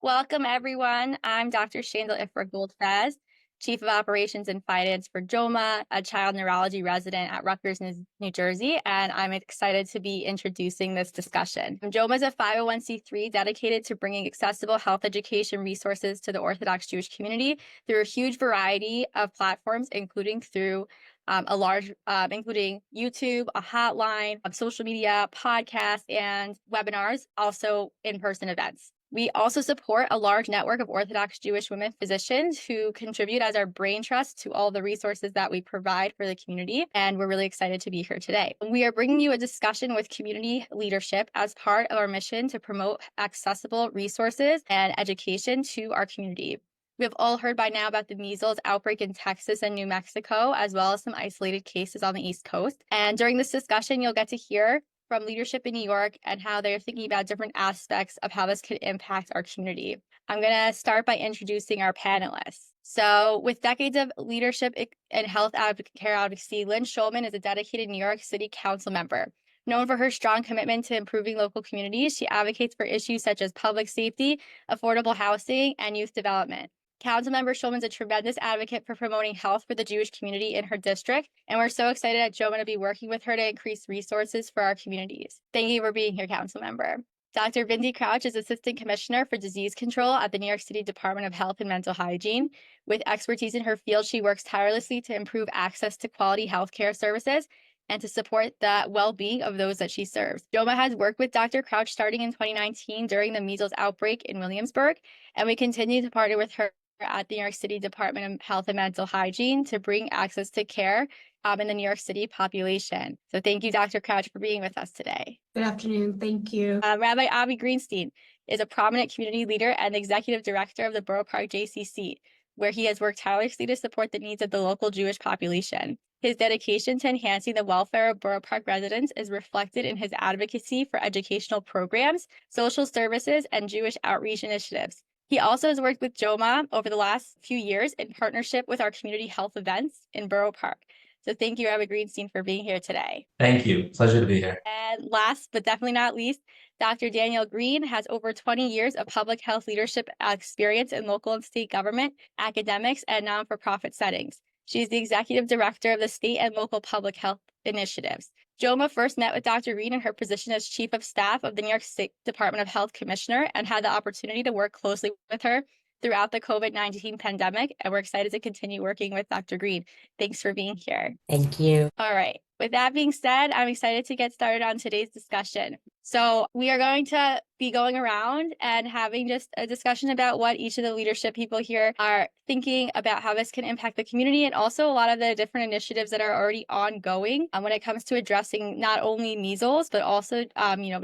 Welcome, everyone. I'm Dr. Sheindel Ifrah Goldfeiz, Chief of Operations and Finance for JOWMA, a child neurology resident at Rutgers, New Jersey, and I'm excited to be introducing this discussion. JOWMA is a 501c3 dedicated to bringing accessible health education resources to the Orthodox Jewish community through a huge variety of platforms, including through including YouTube, a hotline, social media, podcasts, and webinars, also in-person events. We also support a large network of Orthodox Jewish women physicians who contribute as our brain trust to all the resources that we provide for the community, and we're really excited to be here today. We are bringing you a discussion with community leadership as part of our mission to promote accessible resources and education to our community. We have all heard by now about the measles outbreak in Texas and New Mexico, as well as some isolated cases on the East Coast. And during this discussion, you'll get to hear from leadership in New York and how they're thinking about different aspects of how this could impact our community. I'm going to start by introducing our panelists. So with decades of leadership in health care advocacy, Lynn Schulman is a dedicated New York City Council member. Known for her strong commitment to improving local communities, she advocates for issues such as public safety, affordable housing, and youth development. Councilmember Schulman is a tremendous advocate for promoting health for the Jewish community in her district, and we're so excited at JOWMA to be working with her to increase resources for our communities. Thank you for being here, Councilmember. Dr. Bindy Crouch is Assistant Commissioner for Disease Control at the New York City Department of Health and Mental Hygiene. With expertise in her field, she works tirelessly to improve access to quality healthcare services and to support the well-being of those that she serves. JOWMA has worked with Dr. Crouch starting in 2019 during the measles outbreak in Williamsburg, and we continue to partner with her at the New York City Department of Health and Mental Hygiene to bring access to care in the New York City population. So thank you, Dr. Crouch, for being with us today. Good afternoon. Thank you. Rabbi Greenstein is a prominent community leader and executive director of the Boro Park JCC, where he has worked tirelessly to support the needs of the local Jewish population. His dedication to enhancing the welfare of Boro Park residents is reflected in his advocacy for educational programs, social services, and Jewish outreach initiatives. He also has worked with JOWMA over the last few years in partnership with our community health events in Boro Park. So thank you, Rabbi Greenstein, for being here today. Thank you. Pleasure to be here. And last but definitely not least, Dr. Danielle Greene has over 20 years of public health leadership experience in local and state government, academics, and non-for-profit settings. She's the executive director of the state and local public health initiatives. JOWMA first met with Dr. Greene in her position as Chief of Staff of the New York State Department of Health Commissioner and had the opportunity to work closely with her throughout the COVID-19 pandemic, and we're excited to continue working with Dr. Greene. Thanks for being here. Thank you. All right. With that being said, I'm excited to get started on today's discussion. So we are going to be going around and having just a discussion about what each of the leadership people here are thinking about how this can impact the community, and also a lot of the different initiatives that are already ongoing when it comes to addressing not only measles, but also,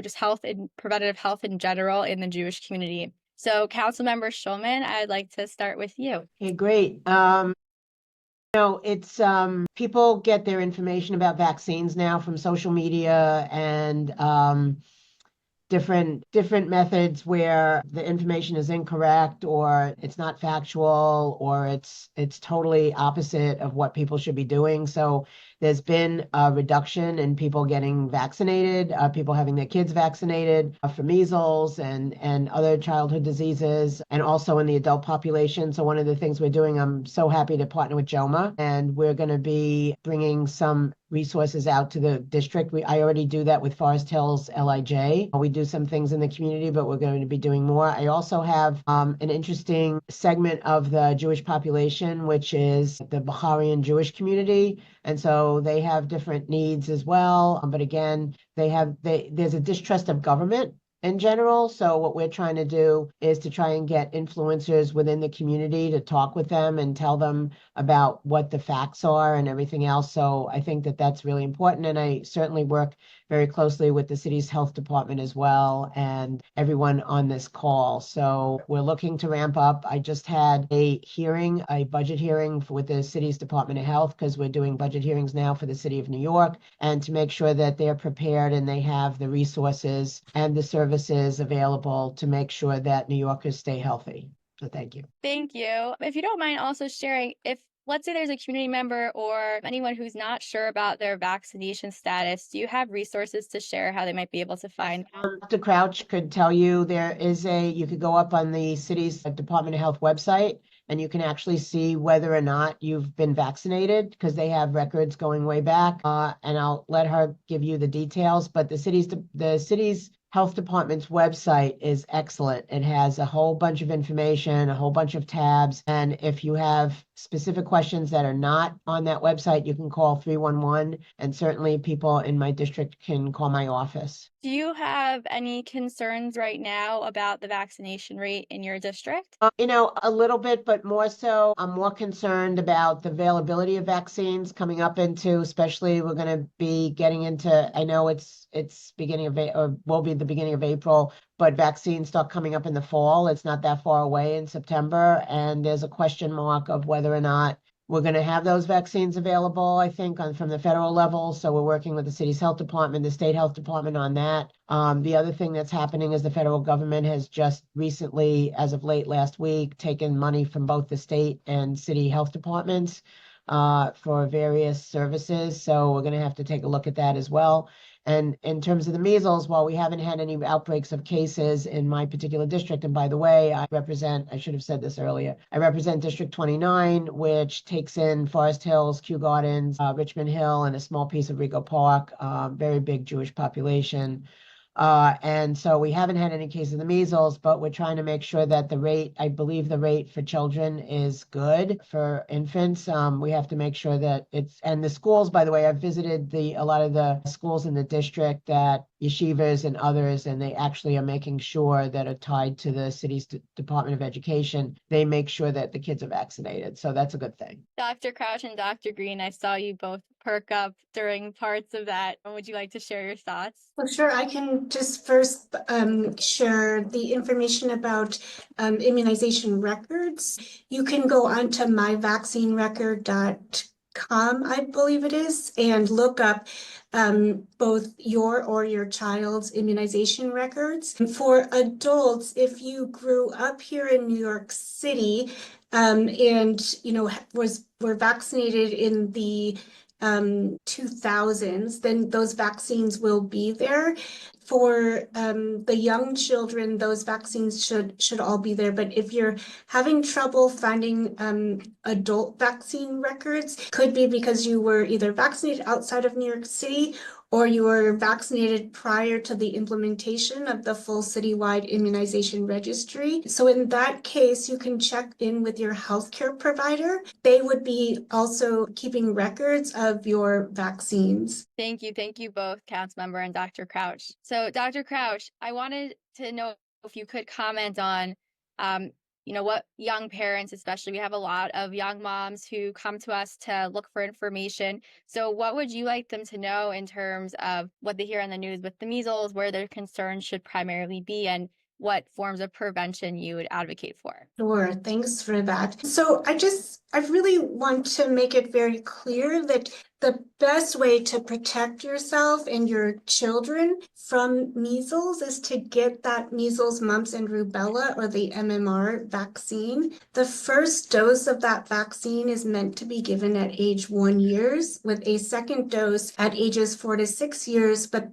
just health and preventative health in general in the Jewish community. So Councilmember Schulman, I'd like to start with you. Okay, great. It's people get their information about vaccines now from social media and different methods where the information is incorrect or it's not factual or it's totally opposite of what people should be doing. So there's been a reduction in people getting vaccinated, people having their kids vaccinated for measles and other childhood diseases, and also in the adult population. So one of the things we're doing, I'm so happy to partner with JOWMA, and we're going to be bringing some resources out to the district. I already do that with Forest Hills LIJ. We do some things in the community, but we're going to be doing more. I also have an interesting segment of the Jewish population, which is the Baharian Jewish community. And so they have different needs as well. But again, there's a distrust of government in general. So what we're trying to do is to try and get influencers within the community to talk with them and tell them about what the facts are and everything else. So I think that that's really important. And I certainly work very closely with the city's health department as well and everyone on this call. So we're looking to ramp up. I just had a budget hearing with the city's Department of Health, because we're doing budget hearings now for the city of New York, and to make sure that they're prepared and they have the resources and the services available to make sure that New Yorkers stay healthy. So thank you. Thank you. If you don't mind also sharing, if let's say there's a community member or anyone who's not sure about their vaccination status, do you have resources to share how they might be able to find out? Dr. Crouch could tell you you could go up on the city's Department of Health website and you can actually see whether or not you've been vaccinated because they have records going way back. And I'll let her give you the details, but the city's health department's website is excellent. It has a whole bunch of information, a whole bunch of tabs. And if you have specific questions that are not on that website, you can call 311. And certainly people in my district can call my office. Do you have any concerns right now about the vaccination rate in your district? A little bit, but more so, I'm more concerned about the availability of vaccines coming up into, especially we're going to be getting into, I know it's beginning of, or will be the beginning of April, but vaccines start coming up in the fall. It's not that far away in September, and there's a question mark of whether or not we're going to have those vaccines available, I think, from the federal level. So we're working with the city's health department, the state health department on that. The other thing that's happening is the federal government has just recently, as of late last week, taken money from both the state and city health departments for various services. So we're going to have to take a look at that as well. And in terms of the measles, while we haven't had any outbreaks of cases in my particular district, and by the way, I should have said this earlier, I represent District 29, which takes in Forest Hills, Kew Gardens, Richmond Hill, and a small piece of Rego Park, very big Jewish population. And so we haven't had any cases of the measles, but we're trying to make sure that I believe the rate for children is good for infants. We have to make sure that and the schools, by the way, I've visited a lot of the schools in the district that yeshivas and others, and they actually are making sure that are tied to the city's Department of Education. They make sure that the kids are vaccinated. So that's a good thing. Dr. Crouch and Dr. Greene, I saw you both perk up during parts of that. Would you like to share your thoughts? Well, sure. I can just first share the information about immunization records. You can go onto myvaccinerecord.com, I believe it is, and look up both your or your child's immunization records. And for adults, if you grew up here in New York City and were vaccinated in the 2000s, then those vaccines will be there. For the young children, those vaccines should all be there. But if you're having trouble finding adult vaccine records, could be because you were either vaccinated outside of New York City or you were vaccinated prior to the implementation of the full citywide immunization registry. So in that case, you can check in with your healthcare provider. They would be also keeping records of your vaccines. Thank you. Thank you both, Councilmember and Dr. Crouch. So Dr. Crouch, I wanted to know if you could comment on what young parents, especially, we have a lot of young moms who come to us to look for information. So what would you like them to know in terms of what they hear on the news with the measles, where their concerns should primarily be, and what forms of prevention you would advocate for? Sure, thanks for that. So I really want to make it very clear that the best way to protect yourself and your children from measles is to get that measles, mumps, and rubella, or the MMR vaccine. The first dose of that vaccine is meant to be given at age 1 year, with a second dose at ages 4 to 6 years, but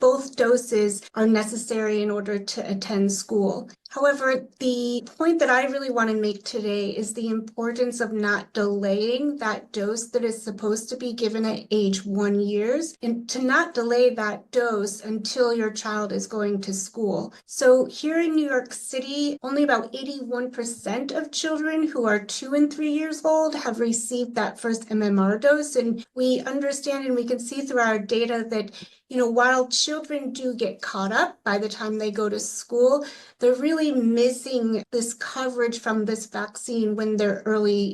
both doses are necessary in order to attend school. However, the point that I really want to make today is the importance of not delaying that dose that is supposed to be given at age 1 year, and to not delay that dose until your child is going to school. So here in New York City, only about 81% of children who are 2 and 3 years old have received that first MMR dose. And we understand and we can see through our data that while children do get caught up by the time they go to school, they're really missing this coverage from this vaccine when they're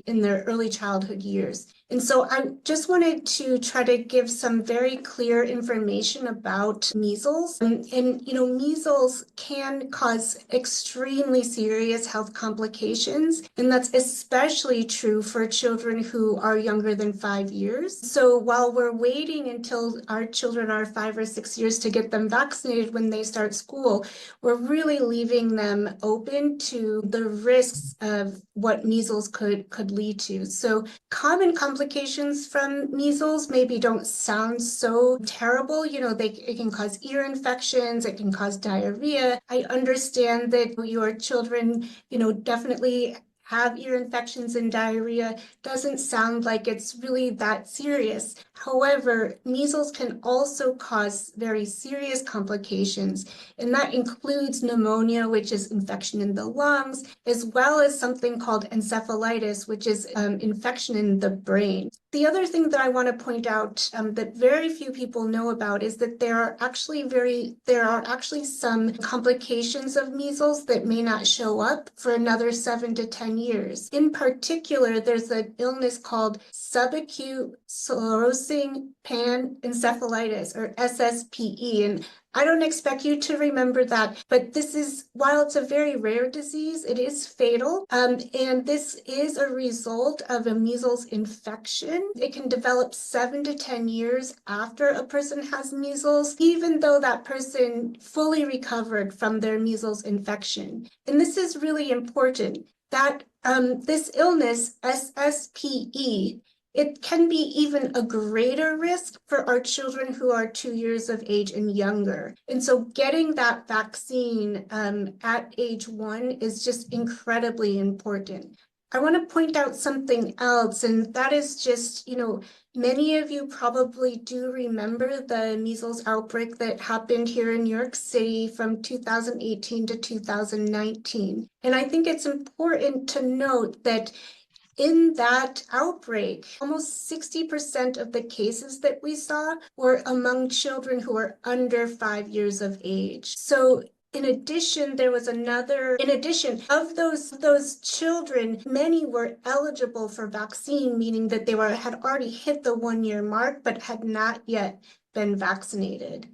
in their early childhood years. And so I just wanted to try to give some very clear information about measles. Measles can cause extremely serious health complications, and that's especially true for children who are younger than 5 years. So while we're waiting until our children are 5 or 6 years to get them vaccinated when they start school, we're really leaving them open to the risks of what measles could lead to. So common complications from measles maybe don't sound so terrible. It can cause ear infections, it can cause diarrhea. I understand that your children, definitely have ear infections and diarrhea. Doesn't sound like it's really that serious. However, measles can also cause very serious complications, and that includes pneumonia, which is infection in the lungs, as well as something called encephalitis, which is infection in the brain. The other thing that I want to point out that very few people know about is that there are actually some complications of measles that may not show up for another 7 to 10 years. In particular, there's an illness called subacute sclerosing panencephalitis, or SSPE, and I don't expect you to remember that, but while it's a very rare disease, it is fatal. And this is a result of a measles infection. It can develop 7 to 10 years after a person has measles, even though that person fully recovered from their measles infection. And this is really important that this illness, SSPE, it can be even a greater risk for our children who are 2 years of age and younger. And so getting that vaccine at age 1 is just incredibly important. I want to point out something else, and that is just, many of you probably do remember the measles outbreak that happened here in New York City from 2018 to 2019. And I think it's important to note that in that outbreak, almost 60% of the cases that we saw were among children who were under 5 years of age. So in addition, of those children, many were eligible for vaccine, meaning that they had already hit the 1 year mark, but had not yet been vaccinated.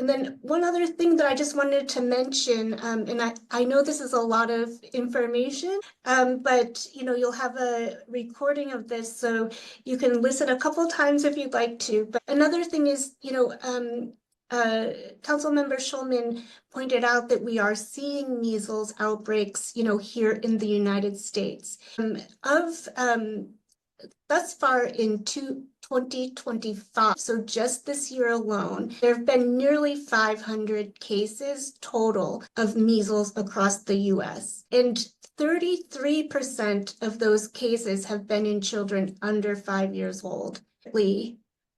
And then one other thing that I just wanted to mention, and I know this is a lot of information, but you'll have a recording of this, so you can listen a couple times if you'd like to. But another thing is, Councilmember Schulman pointed out that we are seeing measles outbreaks, here in the United States. Thus far in 2025, so just this year alone, there have been nearly 500 cases total of measles across the US. And 33% of those cases have been in children under 5 years old.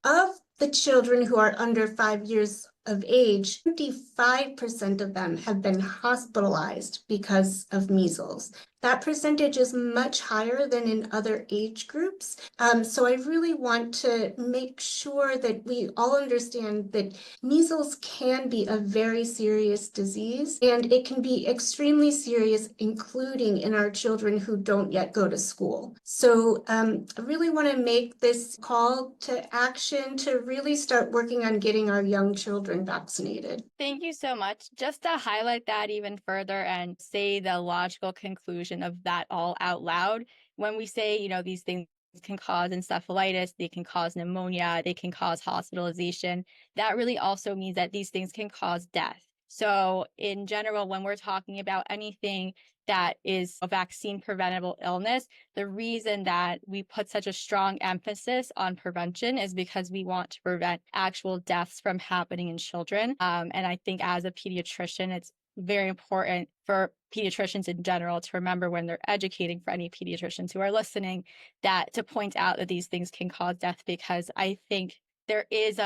Of the children who are under 5 years of age, 25% of them have been hospitalized because of measles. That percentage is much higher than in other age groups. So I really want to make sure that we all understand that measles can be a very serious disease, and it can be extremely serious, including in our children who don't yet go to school. So I really want to make this call to action to really start working on getting our young children vaccinated. Thank you so much. Just to highlight that even further and say the logical conclusion of that all out loud, when we say, these things can cause encephalitis, they can cause pneumonia, they can cause hospitalization, that really also means that these things can cause death. So in general, when we're talking about anything that is a vaccine preventable illness, the reason that we put such a strong emphasis on prevention is because we want to prevent actual deaths from happening in children. And I think as a pediatrician, it's very important for pediatricians in general to remember when they're educating for any pediatricians who are listening, that to point out that these things can cause death, because I think there is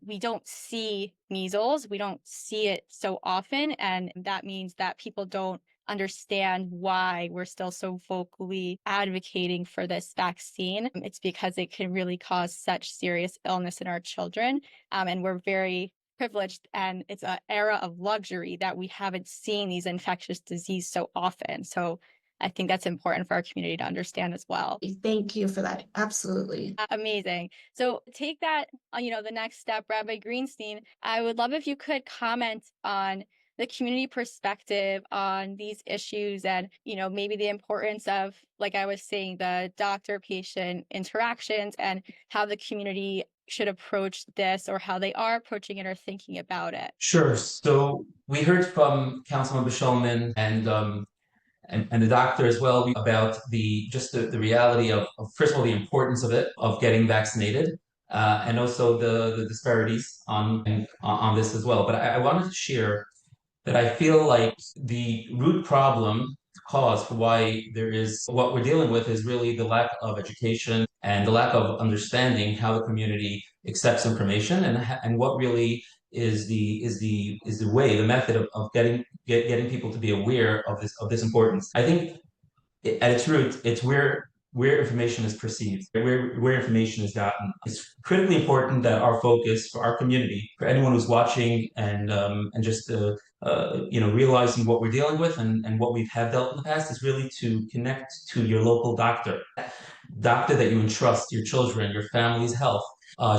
we don't see measles, we don't see it so often. And that means that people don't understand why we're still so vocally advocating for this vaccine. It's because it can really cause such serious illness in our children. And we're very privileged, and it's an era of luxury that we haven't seen these infectious diseases so often. So I think that's important for our community to understand as well. Thank you for that. Absolutely. Amazing. So take that, the next step, Rabbi Greenstein. I would love if you could comment on the community perspective on these issues and, maybe the importance of, like I was saying, the doctor-patient interactions and how the community should approach this or how they are approaching it or thinking about it. Sure. So we heard from Councilmember Schulman and the doctor as well about the reality of first of all the importance of it, of getting vaccinated, and also the disparities on this as well. But I wanted to share that I feel like the root problem cause for why there is what we're dealing with is really the lack of education and the lack of understanding how the community accepts information and what really is the way, the method of getting people to be aware of this importance. I think at its root, it's where information is perceived, where information is gotten. It's critically important that our focus for our community, for anyone who's watching and just realizing what we're dealing with and what we've had dealt in the past is really to connect to your local doctor that you entrust your children, your family's health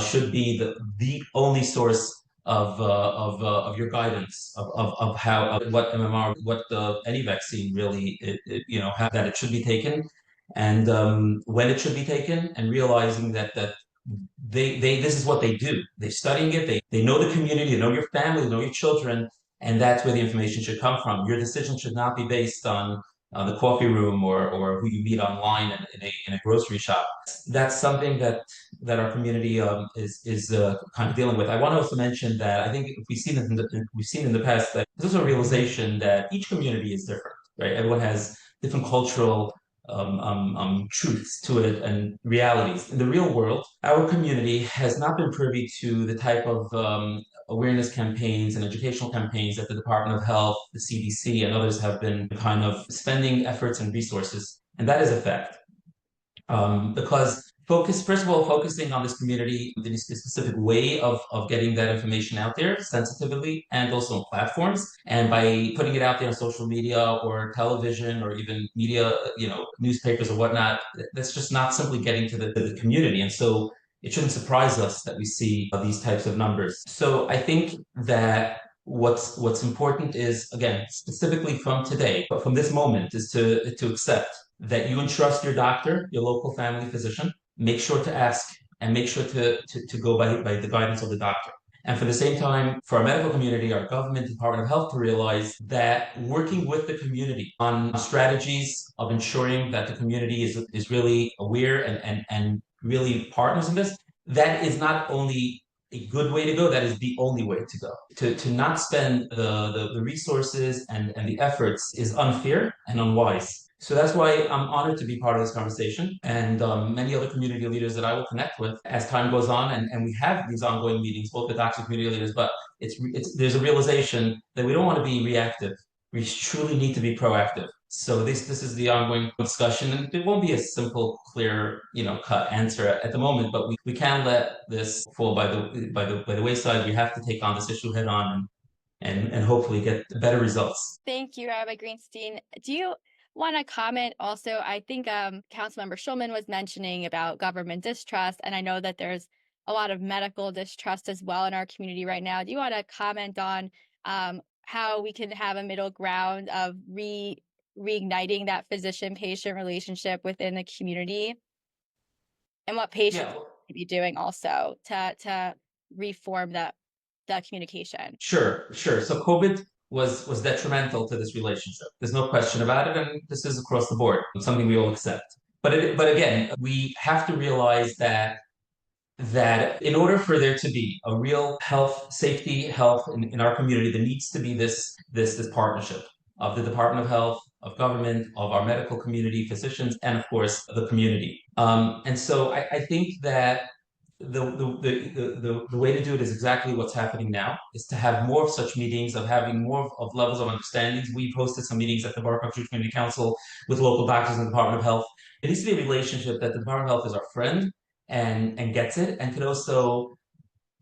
should be the only source of your guidance of how what MMR any vaccine really how that it should be taken and when it should be taken and realizing that they this is what they do. They're studying it. They know the community. They know your family. They know your children, and that's where the information should come from. Your decision should not be based on the coffee room or who you meet online in a grocery shop. That's something that our community is kind of dealing with. I want to also mention that I think we've seen in the past that there's also a realization that each community is different, right? Everyone has different cultural truths to it and realities. In the real world, our community has not been privy to the type of awareness campaigns and educational campaigns that the Department of Health, the CDC, and others have been kind of spending efforts and resources. And that is a fact. Because first of all, focusing on this community in a specific way of getting that information out there sensitively and also on platforms. And by putting it out there on social media or television or even media, newspapers or whatnot, that's just not simply getting to the community. And so it shouldn't surprise us that we see these types of numbers. So I think that what's important is, again, specifically from today, but from this moment, is to accept that you entrust your doctor, your local family physician. Make sure to ask and make sure to go by the guidance of the doctor. And for the same time, for our medical community, our government, Department of Health, to realize that working with the community on strategies of ensuring that the community is really aware and really partners in this, that is not only a good way to go, that is the only way to go. To not spend the resources and the efforts is unfair and unwise. So that's why I'm honored to be part of this conversation and many other community leaders that I will connect with as time goes on. And we have these ongoing meetings, both with docs and community leaders, but there's a realization that we don't want to be reactive. We truly need to be proactive. So this is the ongoing discussion, and it won't be a simple, clear, cut answer at the moment. But we can't let this fall by the wayside. We have to take on this issue head on and hopefully get better results. Thank you, Rabbi Greenstein. Do you want to comment also? I think Councilmember Schulman was mentioning about government distrust, and I know that there's a lot of medical distrust as well in our community right now. Do you want to comment on how we can have a middle ground of reigniting that physician-patient relationship within the community, and what patients should be doing also to reform that communication? Sure. So COVID was detrimental to this relationship. There's no question about it, and this is across the board, something we all accept. But again, we have to realize that in order for there to be a real safety health in our community, there needs to be this partnership of the Department of Health, of government, of our medical community, physicians, and of course the community. And so I think that the way to do it is exactly what's happening now, is to have more of such meetings, of having more of levels of understandings. We've hosted some meetings at the Boro Community Council with local doctors and the Department of Health. It needs to be a relationship that the Department of Health is our friend and gets it, and can also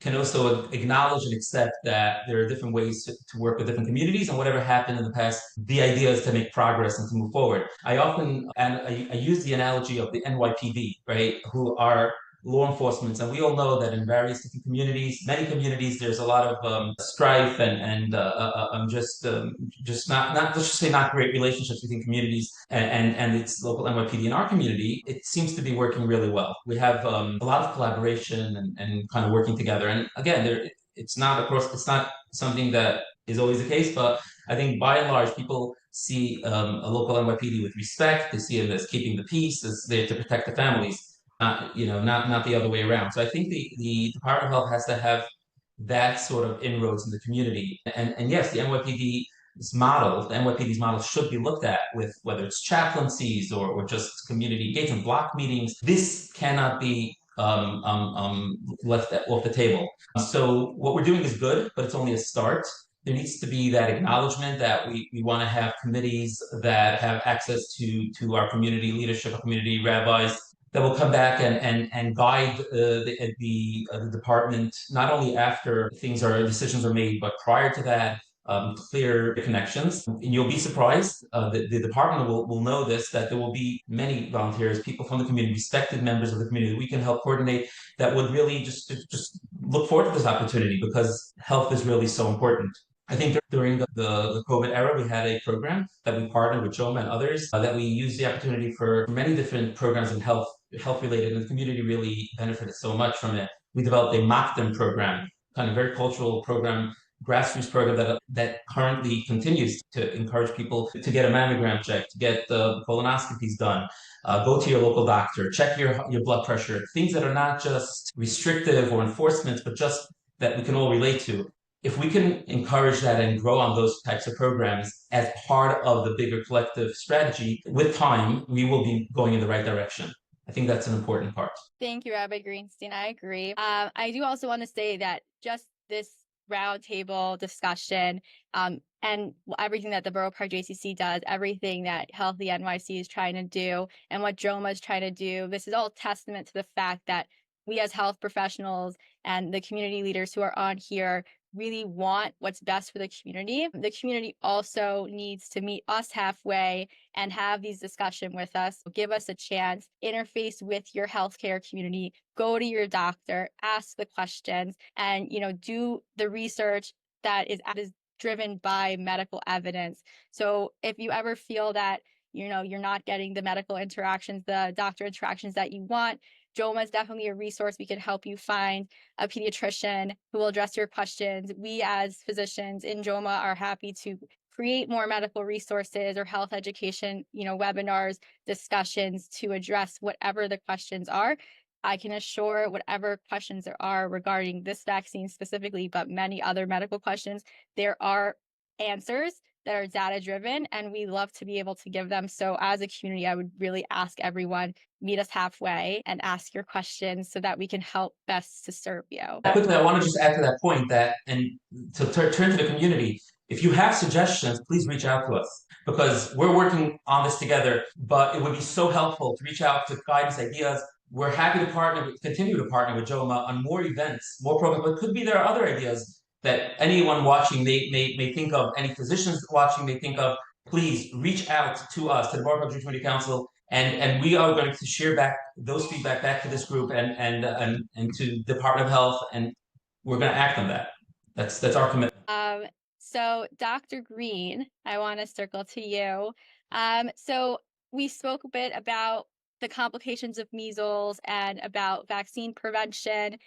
can also acknowledge and accept that there are different ways to work with different communities, and whatever happened in the past, the idea is to make progress and to move forward. I use the analogy of the NYPD, right, who are law enforcement, and we all know that in various different communities, many communities, there's a lot of strife and just not let's just say not great relationships between communities and its local NYPD. In our community, it seems to be working really well. We have a lot of collaboration and kind of working together. And again, it's not something that is always the case, but I think by and large, people see a local NYPD with respect. They see it as keeping the peace, as there to protect the families. Not the other way around. So I think the Department of Health has to have that sort of inroads in the community. And yes, the NYPD's model should be looked at with whether it's chaplaincies or just community engagement block meetings. This cannot be left off the table. So what we're doing is good, but it's only a start. There needs to be that acknowledgement that we want to have committees that have access to our community leadership, our community rabbis, that will come back and guide the department, not only after decisions are made, but prior to that, clear connections. And you'll be surprised, the department will know this, that there will be many volunteers, people from the community, respected members of the community that we can help coordinate, that would really just look forward to this opportunity, because health is really so important. I think during the COVID era, we had a program that we partnered with JOWMA and others that we used the opportunity for many different programs in health related, and the community really benefited so much from it. We developed a Makdem program, kind of very cultural program, grassroots program that currently continues to encourage people to get a mammogram check, to get the colonoscopies done, go to your local doctor, check your blood pressure, things that are not just restrictive or enforcement, but just that we can all relate to. If we can encourage that and grow on those types of programs as part of the bigger collective strategy, with time, we will be going in the right direction. I think that's an important part. Thank you, Rabbi Greenstein. I agree. I do also want to say that just this roundtable discussion and everything that the Borough Park JCC does, everything that Healthy NYC is trying to do, and what JOWMA is trying to do, this is all testament to the fact that we as health professionals and the community leaders who are on here really want what's best for the community. The community also needs to meet us halfway and have these discussions with us. Give us a chance, interface with your healthcare community, go to your doctor, ask the questions, and do the research that is driven by medical evidence. So if you ever feel that you're not getting the medical interactions, the doctor interactions that you want, JOWMA is definitely a resource. We can help you find a pediatrician who will address your questions. We as physicians in JOWMA are happy to create more medical resources or health education, webinars, discussions to address whatever the questions are. I can assure whatever questions there are regarding this vaccine specifically, but many other medical questions, there are answers that are data driven, and we love to be able to give them. So as a community, I would really ask everyone, meet us halfway and ask your questions so that we can help best to serve you. Quickly, I want to just add to that point and to turn to the community. If you have suggestions, please reach out to us, because we're working on this together, but it would be so helpful to reach out to guidance, ideas. We're happy to continue to partner with JOWMA on more events, more programs, but it could be there are other ideas that anyone watching may think of, any physicians watching may think of. Please reach out to us, to the Boro Park Community Council, and we are going to share back those feedback back to this group and to the Department of Health, and we're going to act on that. That's our commitment. So Dr. Greene, I want to circle to you. So we spoke a bit about the complications of measles and about vaccine prevention.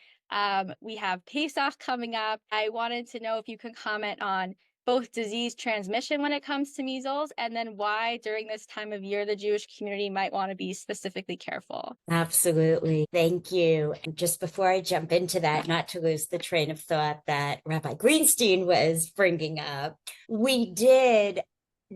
We have Pesach coming up. I wanted to know if you could comment on both disease transmission when it comes to measles, and then why during this time of year the Jewish community might want to be specifically careful. Absolutely. Thank you. And just before I jump into that, not to lose the train of thought that Rabbi Greenstein was bringing up, we did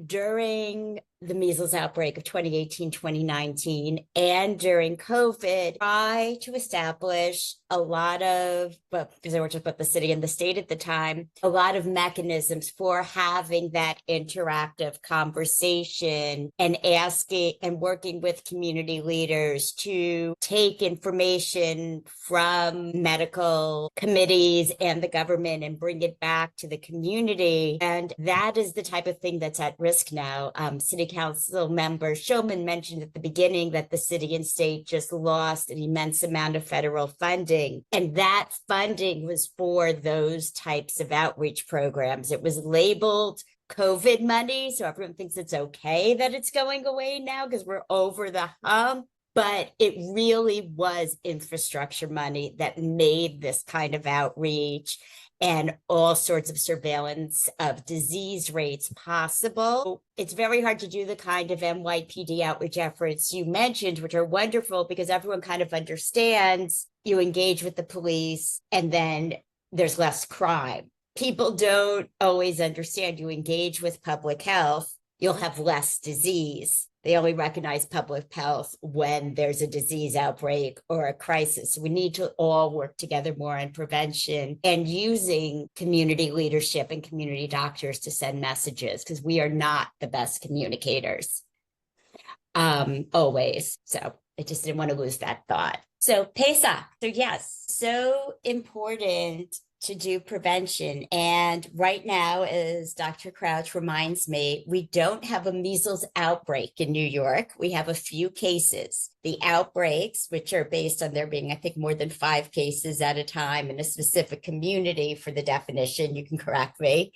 during the measles outbreak of 2018, 2019, and during COVID, try to establish a lot of, well, because they were just about the city and the state at the time, a lot of mechanisms for having that interactive conversation and asking and working with community leaders to take information from medical committees and the government and bring it back to the community. And that is the type of thing that's at risk now. City Council member Schulman mentioned at the beginning that the city and state just lost an immense amount of federal funding. And that funding was for those types of outreach programs. It was labeled COVID money, so everyone thinks it's okay that it's going away now because we're over the hump. But it really was infrastructure money that made this kind of outreach and all sorts of surveillance of disease rates possible. It's very hard to do the kind of NYPD outreach efforts you mentioned, which are wonderful because everyone kind of understands you engage with the police and then there's less crime. People don't always understand you engage with public health, you'll have less disease. They only recognize public health when there's a disease outbreak or a crisis. We need to all work together more on prevention and using community leadership and community doctors to send messages because we are not the best communicators always. So I just didn't want to lose that thought. So Pesach, so yes, so important to do prevention. And right now, as Dr. Crouch reminds me, we don't have a measles outbreak in New York. We have a few cases. The outbreaks, which are based on there being, I think, more than 5 cases at a time in a specific community for the definition, you can correct me,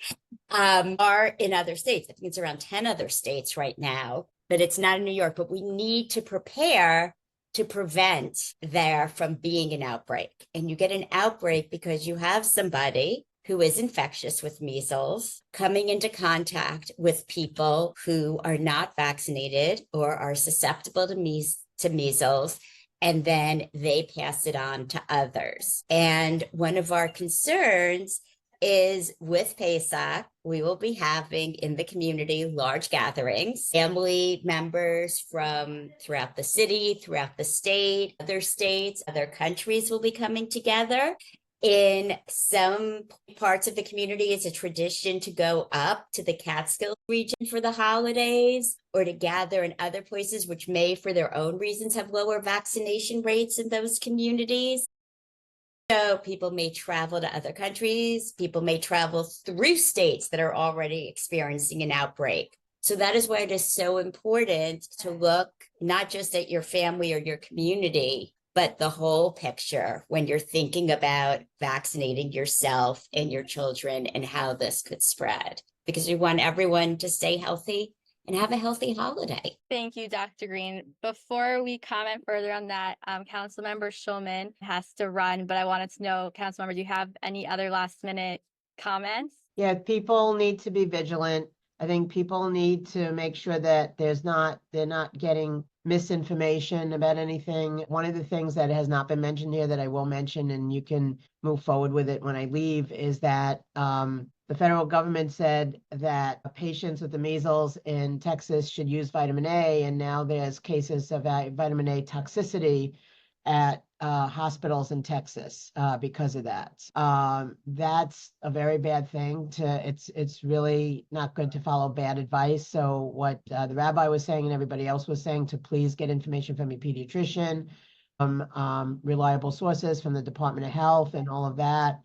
are in other states. I think it's around 10 other states right now, but it's not in New York. But we need to prepare to prevent there from being an outbreak. And you get an outbreak because you have somebody who is infectious with measles coming into contact with people who are not vaccinated or are susceptible to measles, and then they pass it on to others. And one of our concerns is with Pesach, we will be having in the community large gatherings, family members from throughout the city, throughout the state, other states, other countries will be coming together. In some parts of the community, it's a tradition to go up to the Catskill region for the holidays or to gather in other places, which may, for their own reasons, have lower vaccination rates in those communities. So people may travel to other countries. People may travel through states that are already experiencing an outbreak. So that is why it is so important to look not just at your family or your community, but the whole picture when you're thinking about vaccinating yourself and your children and how this could spread. Because we want everyone to stay healthy and have a healthy holiday. Thank you, Dr. Greene. Before we comment further on that, Councilmember Schulman has to run, but I wanted to know, Councilmember, do you have any other last minute comments? Yeah, people need to be vigilant. I think people need to make sure that they're not getting misinformation about anything. One of the things that has not been mentioned here that I will mention, and you can move forward with it when I leave, is that the federal government said that patients with the measles in Texas should use vitamin A, and now there's cases of vitamin A toxicity at hospitals in Texas because of that. That's a very bad thing. It's really not good to follow bad advice. So what the rabbi was saying and everybody else was saying, to please get information from your pediatrician, reliable sources from the Department of Health and all of that,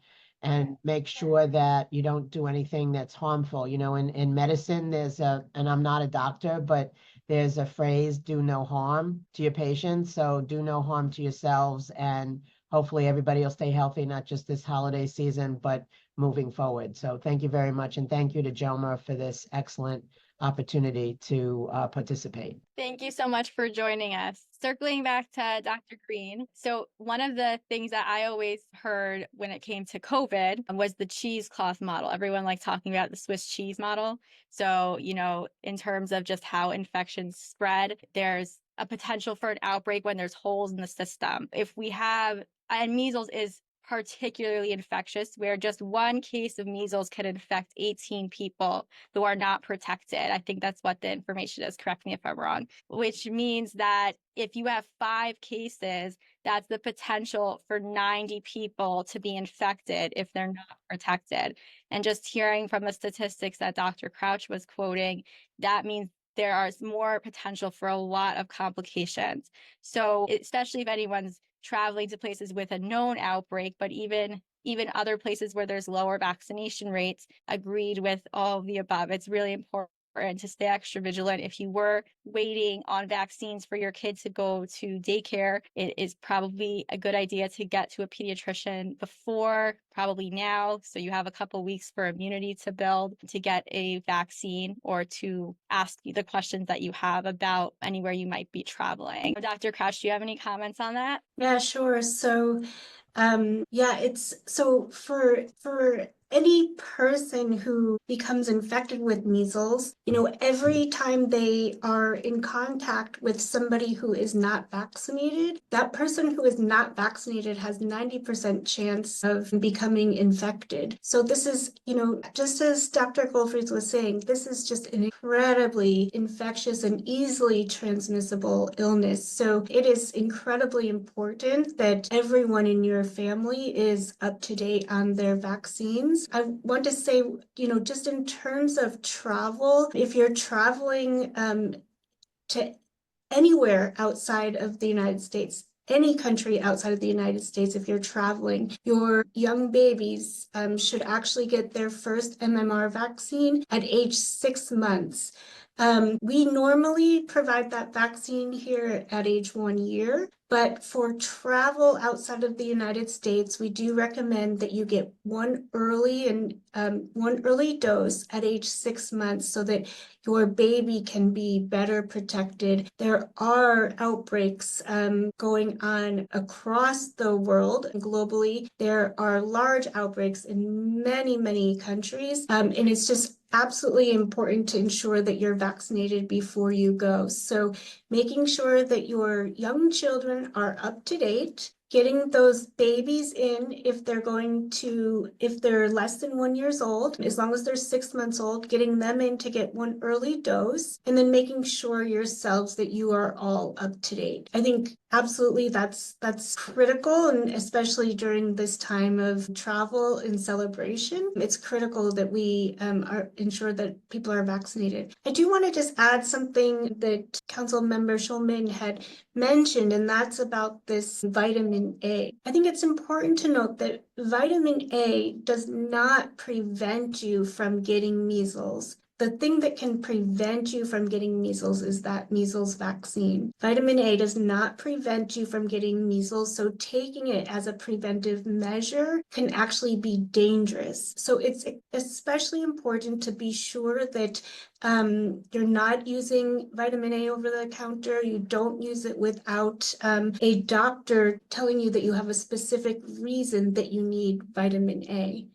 and make sure that you don't do anything that's harmful. You know, in medicine, and I'm not a doctor, but there's a phrase, do no harm to your patients. So do no harm to yourselves, and hopefully everybody will stay healthy, not just this holiday season, but moving forward. So thank you very much. And thank you to JOWMA for this excellent opportunity to participate. Thank you so much for joining us. Circling back to Dr. Greene. So one of the things that I always heard when it came to COVID was the cheesecloth model. Everyone liked talking about the Swiss cheese model. So, you know, in terms of just how infections spread, there's a potential for an outbreak when there's holes in the system. If we have, and measles is particularly infectious, where just one case of measles can infect 18 people who are not protected. I think that's what the information is. Correct me if I'm wrong, which means that if you have 5 cases, that's the potential for 90 people to be infected if they're not protected. And just hearing from the statistics that Dr. Crouch was quoting, that means there is more potential for a lot of complications. So especially if anyone's traveling to places with a known outbreak, but even other places where there's lower vaccination rates, agreed with all of the above. It's really important to stay extra vigilant. If you were waiting on vaccines for your kids to go to daycare, it is probably a good idea to get to a pediatrician before, probably now, so you have a couple weeks for immunity to build to get a vaccine or to ask the questions that you have about anywhere you might be traveling. Dr. Crouch, do you have any comments on that? Yeah, sure. So, it's so for any person who becomes infected with measles, every time they are in contact with somebody who is not vaccinated, that person who is not vaccinated has 90% chance of becoming infected. So this is, just as Dr. Goldfeiz was saying, this is just an incredibly infectious and easily transmissible illness. So it is incredibly important that everyone in your family is up to date on their vaccines. I want to say, just in terms of travel, if you're traveling to anywhere outside of the United States, any country outside of the United States, if you're traveling, your young babies should actually get their first MMR vaccine at age 6 months. We normally provide that vaccine here at age 1 year, but for travel outside of the United States, we do recommend that you get one early dose at age 6 months so that your baby can be better protected. There are outbreaks going on across the world globally. There are large outbreaks in many, many countries, and it's just absolutely important to ensure that you're vaccinated before you go. So making sure that your young children are up to date, getting those babies in if they're less than 1 year old, as long as they're 6 months old, getting them in to get one early dose, and then making sure yourselves that you are all up to date. I think absolutely that's critical, and especially during this time of travel and celebration, it's critical that we ensure that people are vaccinated. I do want to just add something that Council Member Schulman had mentioned, and that's about this vitamin A. I think it's important to note that vitamin A does not prevent you from getting measles. The thing that can prevent you from getting measles is that measles vaccine. Vitamin A does not prevent you from getting measles, so taking it as a preventive measure can actually be dangerous. So it's especially important to be sure that you're not using vitamin A over the counter. You don't use it without a doctor telling you that you have a specific reason that you need vitamin A.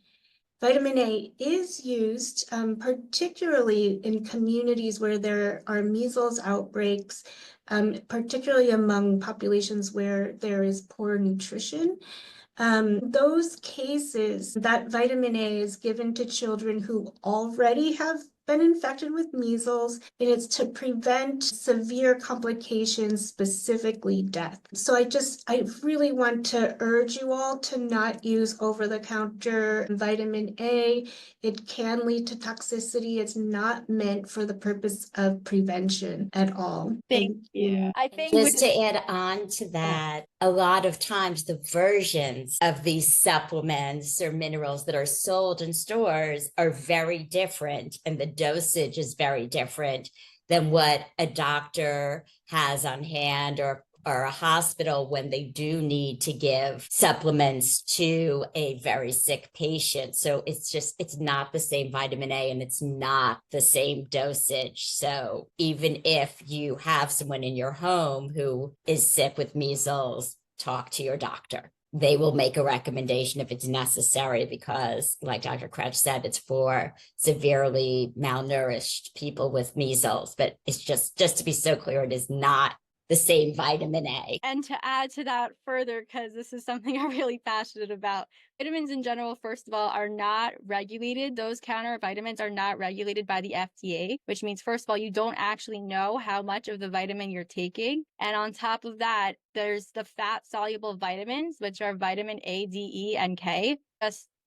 Vitamin A is used particularly in communities where there are measles outbreaks, particularly among populations where there is poor nutrition. Those cases, that vitamin A is given to children who already have been infected with measles, and it's to prevent severe complications, specifically death. So I really want to urge you all to not use over-the-counter vitamin A. It can lead to toxicity. It's not meant for the purpose of prevention at all. Thank you. I think Just to add on to that, a lot of times the versions of these supplements or minerals that are sold in stores are very different, and the dosage is very different than what a doctor has on hand or a hospital when they do need to give supplements to a very sick patient. So it's not the same vitamin A, and it's not the same dosage. So even if you have someone in your home who is sick with measles, talk to your doctor. They will make a recommendation if it's necessary, because like Dr. Crouch said, it's for severely malnourished people with measles. But it's just to be so clear, it is not the same vitamin A. And to add to that further, because this is something I'm really passionate about, vitamins in general, first of all, are not regulated. Those counter vitamins are not regulated by the FDA, which means, first of all, you don't actually know how much of the vitamin you're taking. And on top of that, there's the fat soluble vitamins, which are vitamin A, D, E, and K.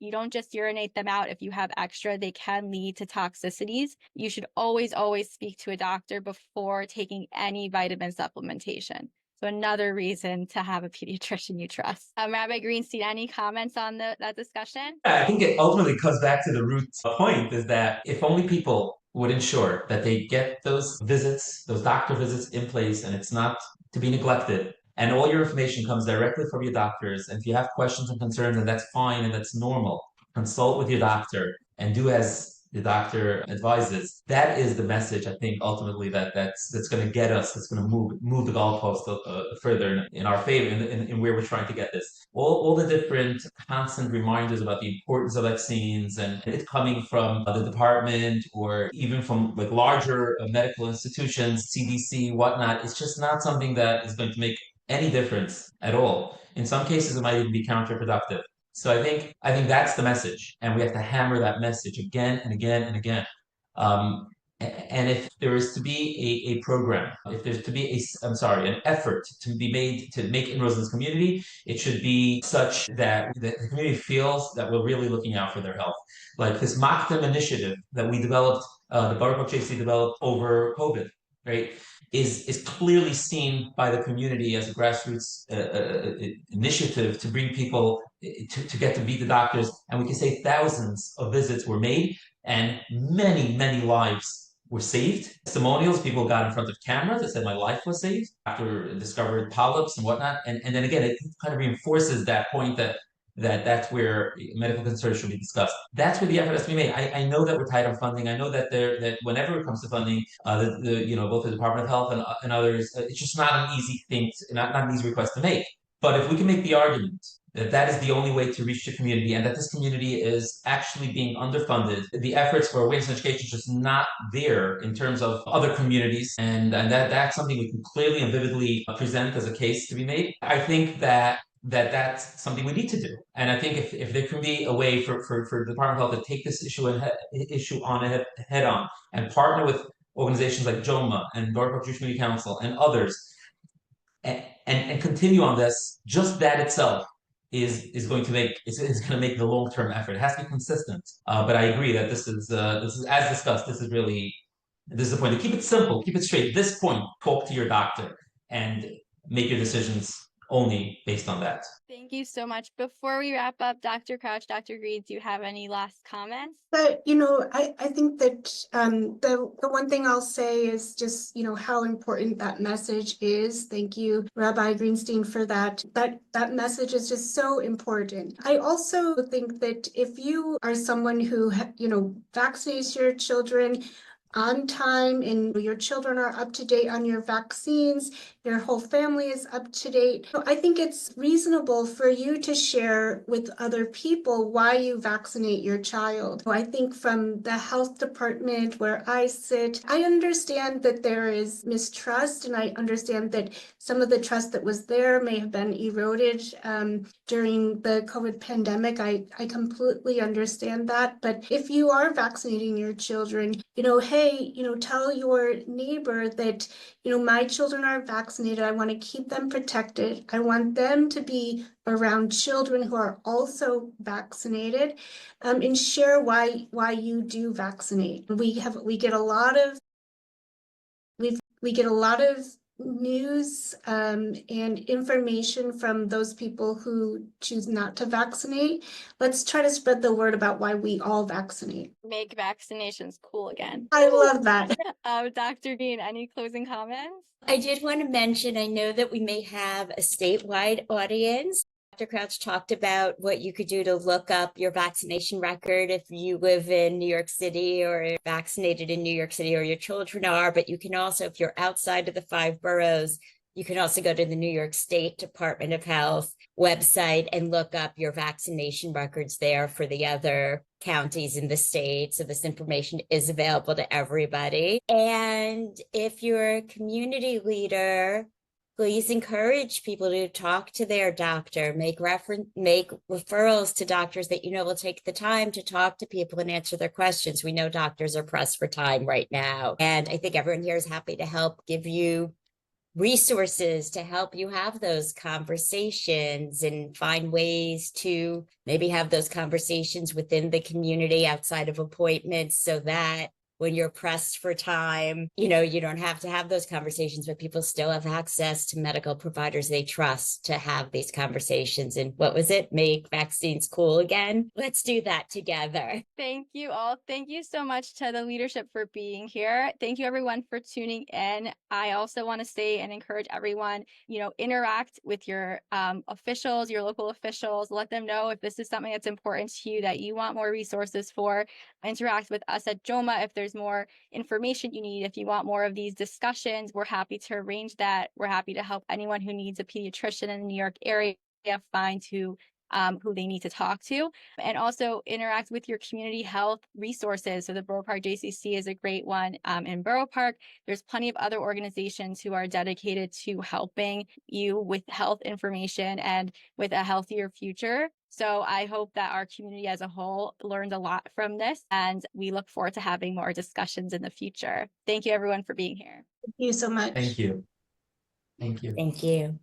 You don't just urinate them out. If you have extra, they can lead to toxicities. You should always, always speak to a doctor before taking any vitamin supplementation. So another reason to have a pediatrician you trust. Rabbi Greenstein, any comments on that discussion? I think it ultimately comes back to the root point is that if only people would ensure that they get those visits, those doctor visits in place, and it's not to be neglected, and all your information comes directly from your doctors. And if you have questions and concerns, and that's fine and that's normal, consult with your doctor and do as the doctor advises. That is the message, I think, ultimately that's going to get us, that's going to move the goalpost further in our favor, in where we're trying to get this. All the different constant reminders about the importance of vaccines and it coming from the department or even from like larger medical institutions, CDC, whatnot, it's just not something that is going to make any difference at all. In some cases, it might even be counterproductive. So I think that's the message, and we have to hammer that message again and again and again. And if there is to be a program, if there's to be an effort to be made to make inroads in this community, it should be such that the community feels that we're really looking out for their health. Like this Maktam initiative that we developed, the Boro JC developed over COVID, right? Is clearly seen by the community as a grassroots initiative to bring people to get to meet the doctors. And we can say thousands of visits were made and many, many lives were saved. Testimonials, people got in front of cameras that said my life was saved after discovered polyps and whatnot. And then again, it kind of reinforces that point that's where medical concerns should be discussed. That's where the effort has to be made. I know that we're tight on funding. I know that that whenever it comes to funding, both the Department of Health and others, it's just not an easy thing, not an easy request to make. But if we can make the argument that is the only way to reach the community and that this community is actually being underfunded, the efforts for awareness and education is just not there in terms of other communities, and that's something we can clearly and vividly present as a case to be made. I think that's something we need to do. And I think if there can be a way for the Department of Health to take this issue on head on and partner with organizations like JOWMA and Norfolk Jewish Community Council and others and continue on this, just that itself is going to make the long-term effort. It has to be consistent. But I agree that this is as discussed, this is the point. To keep it simple, keep it straight. At this point, talk to your doctor and make your decisions only based on that. Thank you so much. Before we wrap up, Dr. Crouch, Dr. Greene, do you have any last comments? But, I think that the one thing I'll say is just, how important that message is. Thank you, Rabbi Greenstein, for that. That message is just so important. I also think that if you are someone who, vaccinates your children on time and your children are up to date on your vaccines, your whole family is up to date, I think it's reasonable for you to share with other people why you vaccinate your child. I think from the health department where I sit, I understand that there is mistrust, and I understand that some of the trust that was there may have been eroded during the COVID pandemic. I completely understand that. But if you are vaccinating your children, hey, tell your neighbor that, my children are vaccinated. I want to keep them protected. I want them to be around children who are also vaccinated, and share why you do vaccinate. We get a lot of news and information from those people who choose not to vaccinate. Let's try to spread the word about why we all vaccinate. Make vaccinations cool again. I love that. Dr. Greene, any closing comments? I did want to mention, I know that we may have a statewide audience. Dr. Crouch talked about what you could do to look up your vaccination record if you live in New York City or vaccinated in New York City or your children are, but you can also, if you're outside of the 5 boroughs, you can also go to the New York State Department of Health website and look up your vaccination records there for the other counties in the state. So this information is available to everybody. And if you're a community leader, please encourage people to talk to their doctor, make referrals to doctors that you know will take the time to talk to people and answer their questions. We know doctors are pressed for time right now. And I think everyone here is happy to help give you resources to help you have those conversations and find ways to maybe have those conversations within the community outside of appointments, so that when you're pressed for time, you know, you don't have to have those conversations, but people still have access to medical providers they trust to have these conversations. And what was it? Make vaccines cool again. Let's do that together. Thank you all. Thank you so much to the leadership for being here. Thank you everyone for tuning in. I also want to say and encourage everyone, interact with your officials, your local officials. Let them know if this is something that's important to you, that you want more resources for. Interact with us at JOWMA if there's more information you need. If you want more of these discussions, we're happy to arrange that. We're happy to help anyone who needs a pediatrician in the New York area find who they need to talk to, and also interact with your community health resources. So the Boro Park JCC is a great one in Boro Park. There's plenty of other organizations who are dedicated to helping you with health information and with a healthier future. So I hope that our community as a whole learned a lot from this, and we look forward to having more discussions in the future. Thank you everyone for being here. Thank you so much. Thank you. Thank you. Thank you.